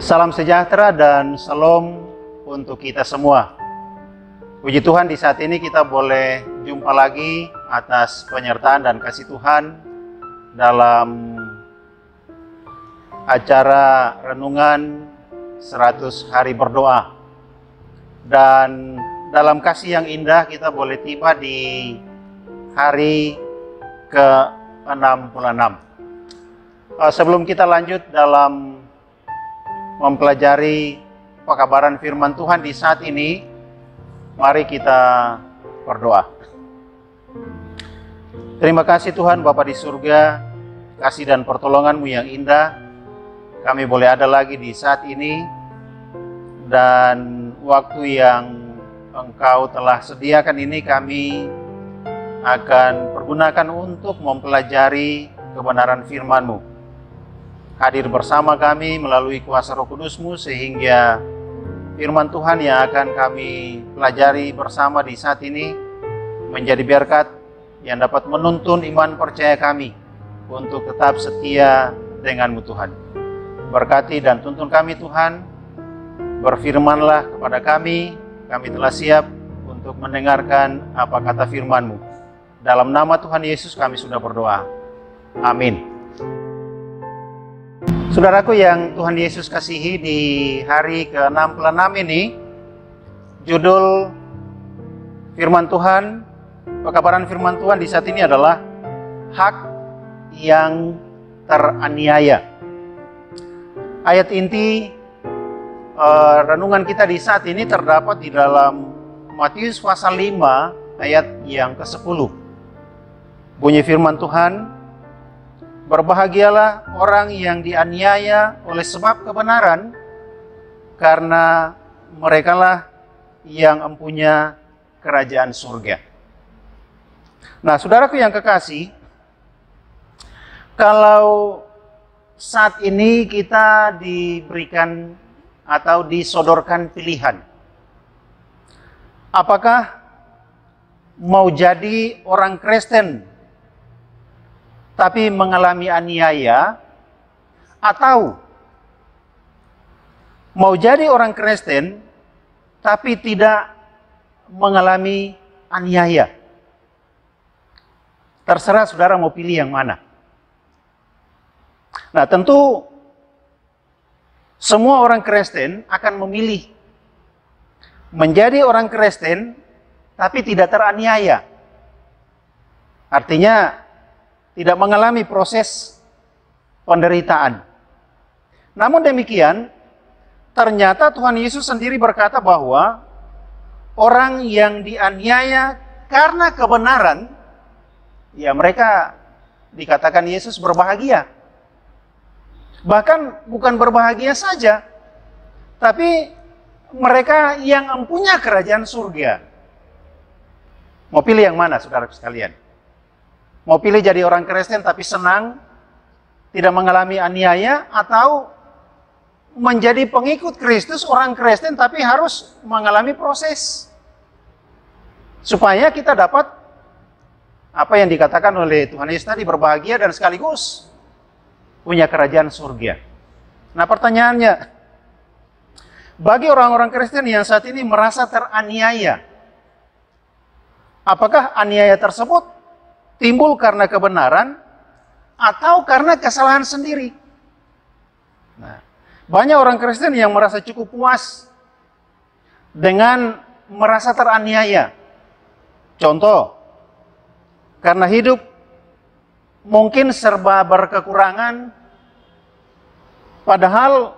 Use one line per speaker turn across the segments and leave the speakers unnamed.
Salam sejahtera dan salam untuk kita semua. Puji Tuhan, di saat ini kita boleh jumpa lagi atas penyertaan dan kasih Tuhan dalam acara renungan 100 hari berdoa. Dan dalam kasih yang indah kita boleh tiba di hari ke-66. Sebelum kita lanjut dalam mempelajari pekabaran firman Tuhan di saat ini, mari kita berdoa. Terima kasih Tuhan Bapa di surga, kasih dan pertolongan-Mu yang indah. Kami boleh ada lagi di saat ini, dan waktu yang Engkau telah sediakan ini kami akan pergunakan untuk mempelajari kebenaran firman-Mu. Hadir bersama kami melalui kuasa Roh Kudus-Mu, sehingga firman Tuhan yang akan kami pelajari bersama di saat ini menjadi berkat yang dapat menuntun iman percaya kami untuk tetap setia dengan-Mu Tuhan. Berkati dan tuntun kami Tuhan, berfirmanlah kepada kami telah siap untuk mendengarkan apa kata firman-Mu. Dalam nama Tuhan Yesus kami sudah berdoa. Amin. Saudaraku yang Tuhan Yesus kasihi, di hari ke-66 ini, judul firman Tuhan, pekabaran firman Tuhan di saat ini adalah hak yang teraniaya. Ayat inti renungan kita di saat ini terdapat di dalam Matius pasal 5 ayat yang ke-10. Bunyi firman Tuhan, "Berbahagialah orang yang dianiaya oleh sebab kebenaran, karena merekalah yang empunya kerajaan surga." Nah, saudaraku yang kekasih, kalau saat ini kita diberikan atau disodorkan pilihan, apakah mau jadi orang Kristen tapi mengalami aniaya, atau mau jadi orang Kristen tapi tidak mengalami aniaya? Terserah saudara mau pilih yang mana. Nah, tentu semua orang Kristen akan memilih menjadi orang Kristen tapi tidak teraniaya. Artinya tidak mengalami proses penderitaan. Namun demikian, ternyata Tuhan Yesus sendiri berkata bahwa orang yang dianiaya karena kebenaran, ya mereka dikatakan Yesus berbahagia. Bahkan bukan berbahagia saja, tapi mereka yang empunya kerajaan surga. Mau pilih yang mana, saudara sekalian? Mau pilih jadi orang Kristen tapi senang, tidak mengalami aniaya, atau menjadi pengikut Kristus, orang Kristen tapi harus mengalami proses supaya kita dapat apa yang dikatakan oleh Tuhan Yesus tadi, berbahagia dan sekaligus punya kerajaan surga. Nah, pertanyaannya, bagi orang-orang Kristen yang saat ini merasa teraniaya, apakah aniaya tersebut timbul karena kebenaran atau karena kesalahan sendiri? Nah, banyak orang Kristen yang merasa cukup puas dengan merasa teraniaya. Contoh, karena hidup mungkin serba berkekurangan, padahal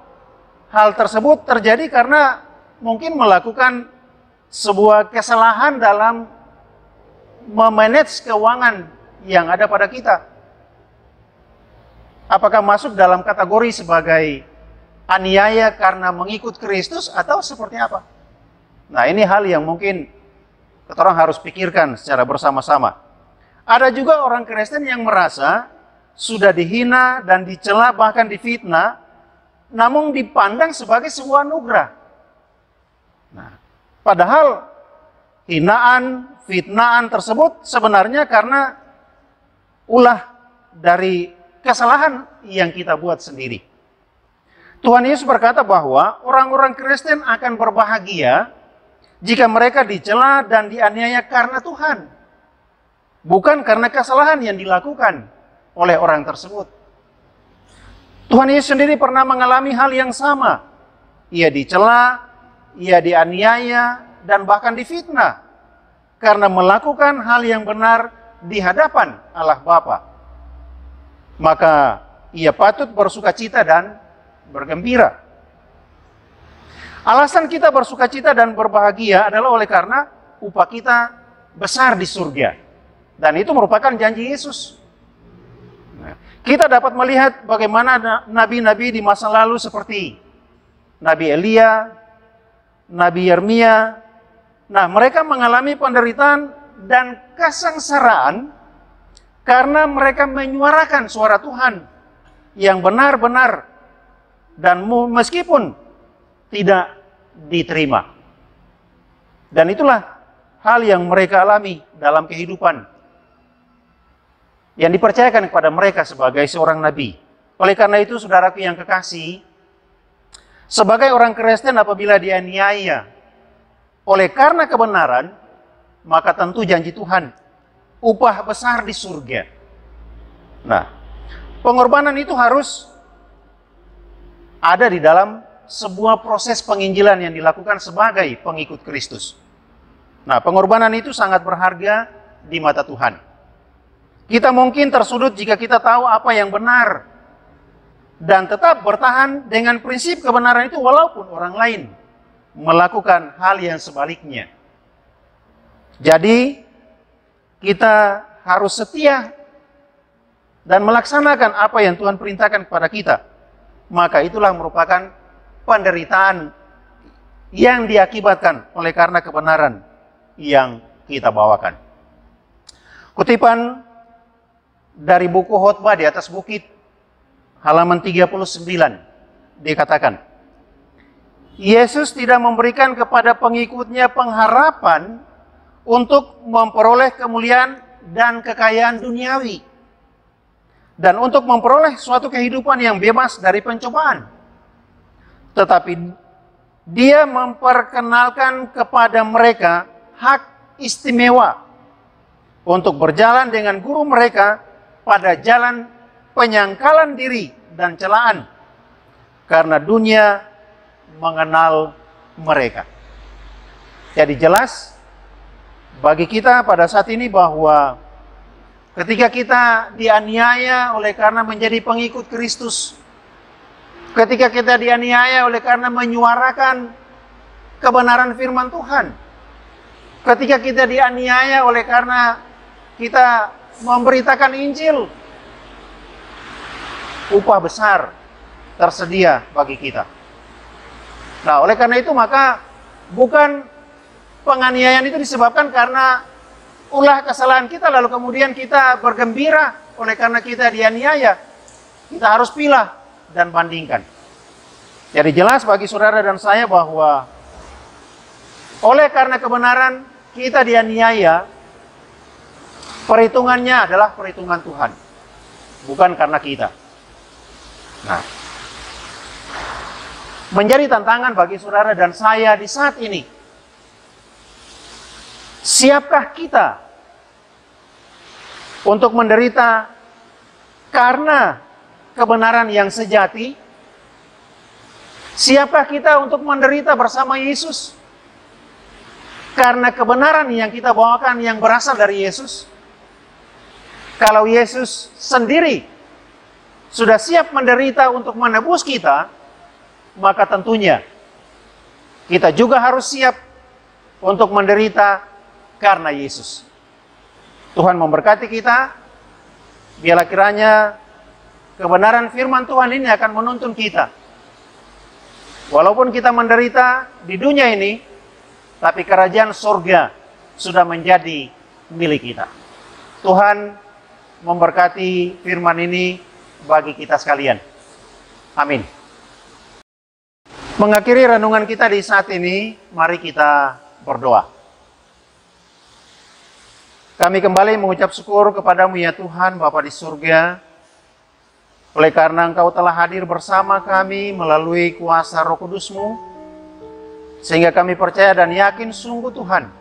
hal tersebut terjadi karena mungkin melakukan sebuah kesalahan dalam memanage keuangan yang ada pada kita. Apakah masuk dalam kategori sebagai aniaya karena mengikut Kristus atau seperti apa? Nah, ini hal yang mungkin kita orang harus pikirkan secara bersama-sama. Ada juga orang Kristen yang merasa sudah dihina dan dicela, bahkan difitnah, namun dipandang sebagai sebuah anugerah. Nah, padahal hinaan, fitnaan tersebut sebenarnya karena ulah dari kesalahan yang kita buat sendiri. Tuhan Yesus berkata bahwa orang-orang Kristen akan berbahagia jika mereka dicela dan dianiaya karena Tuhan, bukan karena kesalahan yang dilakukan oleh orang tersebut. Tuhan Yesus sendiri pernah mengalami hal yang sama. Ia dicela, ia dianiaya, dan bahkan difitnah karena melakukan hal yang benar di hadapan Allah Bapa. Maka ia patut bersukacita dan bergembira. Alasan kita bersukacita dan berbahagia adalah oleh karena upah kita besar di surga. Dan itu merupakan janji Yesus. Kita dapat melihat bagaimana nabi-nabi di masa lalu seperti Nabi Elia, Nabi Yeremia. Nah, mereka mengalami penderitaan dan kesengsaraan karena mereka menyuarakan suara Tuhan yang benar-benar dan meskipun tidak diterima. Dan itulah hal yang mereka alami dalam kehidupan yang dipercayakan kepada mereka sebagai seorang nabi. Oleh karena itu, saudaraku yang kekasih, sebagai orang Kristen apabila dianiaya oleh karena kebenaran, maka tentu janji Tuhan, upah besar di surga. Nah, pengorbanan itu harus ada di dalam sebuah proses penginjilan yang dilakukan sebagai pengikut Kristus. Nah, pengorbanan itu sangat berharga di mata Tuhan. Kita mungkin tersudut jika kita tahu apa yang benar dan tetap bertahan dengan prinsip kebenaran itu walaupun orang lain melakukan hal yang sebaliknya. Jadi, kita harus setia dan melaksanakan apa yang Tuhan perintahkan kepada kita. Maka itulah merupakan penderitaan yang diakibatkan oleh karena kebenaran yang kita bawakan. Kutipan dari buku Khotbah di atas bukit, halaman 39, dikatakan, Yesus tidak memberikan kepada pengikutnya pengharapan untuk memperoleh kemuliaan dan kekayaan duniawi, dan untuk memperoleh suatu kehidupan yang bebas dari pencobaan. Tetapi dia memperkenalkan kepada mereka hak istimewa untuk berjalan dengan guru mereka pada jalan penyangkalan diri dan celaan, karena dunia mengenal mereka. Jadi jelas bagi kita pada saat ini bahwa ketika kita dianiaya oleh karena menjadi pengikut Kristus, ketika kita dianiaya oleh karena menyuarakan kebenaran firman Tuhan, ketika kita dianiaya oleh karena kita memberitakan Injil, upah besar tersedia bagi kita. Nah, oleh karena itu maka bukan penganiayaan itu disebabkan karena ulah kesalahan kita lalu kemudian kita bergembira oleh karena kita dianiaya. Kita harus pilah dan bandingkan. Jadi jelas bagi saudara dan saya bahwa oleh karena kebenaran kita dianiaya, perhitungannya adalah perhitungan Tuhan, bukan karena kita. Nah, menjadi tantangan bagi saudara dan saya di saat ini, siapkah kita untuk menderita karena kebenaran yang sejati? Siapkah kita untuk menderita bersama Yesus karena kebenaran yang kita bawakan yang berasal dari Yesus? Kalau Yesus sendiri sudah siap menderita untuk menebus kita, maka tentunya kita juga harus siap untuk menderita karena Yesus. Tuhan memberkati kita. Biarlah kiranya kebenaran firman Tuhan ini akan menuntun kita. Walaupun kita menderita di dunia ini, tapi kerajaan surga sudah menjadi milik kita. Tuhan memberkati firman ini bagi kita sekalian. Amin. Mengakhiri renungan kita di saat ini, mari kita berdoa. Kami kembali mengucap syukur kepadamu ya Tuhan, Bapa di surga. Oleh karena Engkau telah hadir bersama kami melalui kuasa Roh Kudus-Mu, sehingga kami percaya dan yakin sungguh Tuhan,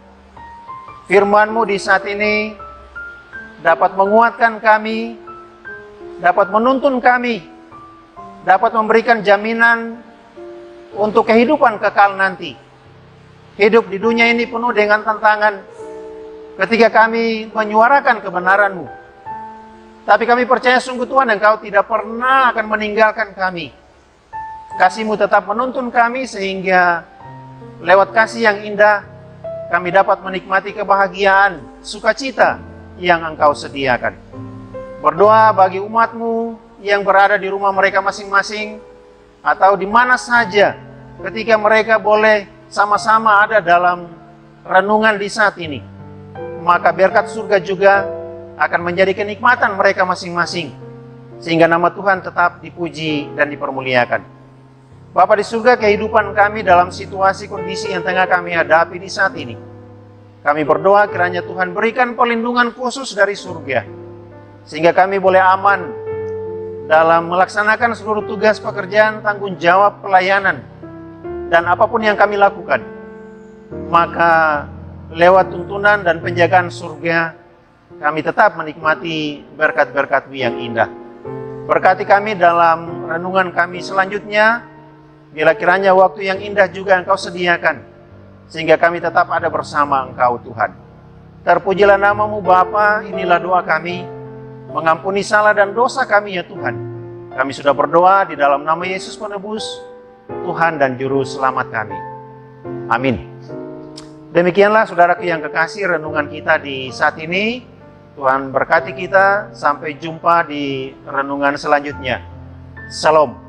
firman-Mu di saat ini dapat menguatkan kami, dapat menuntun kami, dapat memberikan jaminan untuk kehidupan kekal nanti. Hidup di dunia ini penuh dengan tantangan ketika kami menyuarakan kebenaran-Mu. Tapi kami percaya sungguh Tuhan, Engkau tidak pernah akan meninggalkan kami. Kasih-Mu tetap menuntun kami sehingga lewat kasih yang indah kami dapat menikmati kebahagiaan, sukacita yang Engkau sediakan. Berdoa bagi umat-Mu yang berada di rumah mereka masing-masing atau di mana saja ketika mereka boleh sama-sama ada dalam renungan di saat ini. Maka berkat surga juga akan menjadi kenikmatan mereka masing-masing, sehingga nama Tuhan tetap dipuji dan dipermuliakan. Bapa di surga, kehidupan kami dalam situasi kondisi yang tengah kami hadapi di saat ini, kami berdoa kiranya Tuhan berikan perlindungan khusus dari surga, sehingga kami boleh aman dalam melaksanakan seluruh tugas pekerjaan, tanggung jawab, pelayanan, dan apapun yang kami lakukan. Maka lewat tuntunan dan penjagaan surga, kami tetap menikmati berkat-berkat-Mu yang indah. Berkati kami dalam renungan kami selanjutnya, bila kiranya waktu yang indah juga Engkau sediakan, sehingga kami tetap ada bersama Engkau Tuhan. Terpujilah nama-Mu Bapa, inilah doa kami, mengampuni salah dan dosa kami ya Tuhan. Kami sudah berdoa di dalam nama Yesus Penebus, Tuhan dan Juru Selamat kami. Amin. Demikianlah saudaraku yang kekasih, renungan kita di saat ini. Tuhan berkati kita, sampai jumpa di renungan selanjutnya. Shalom.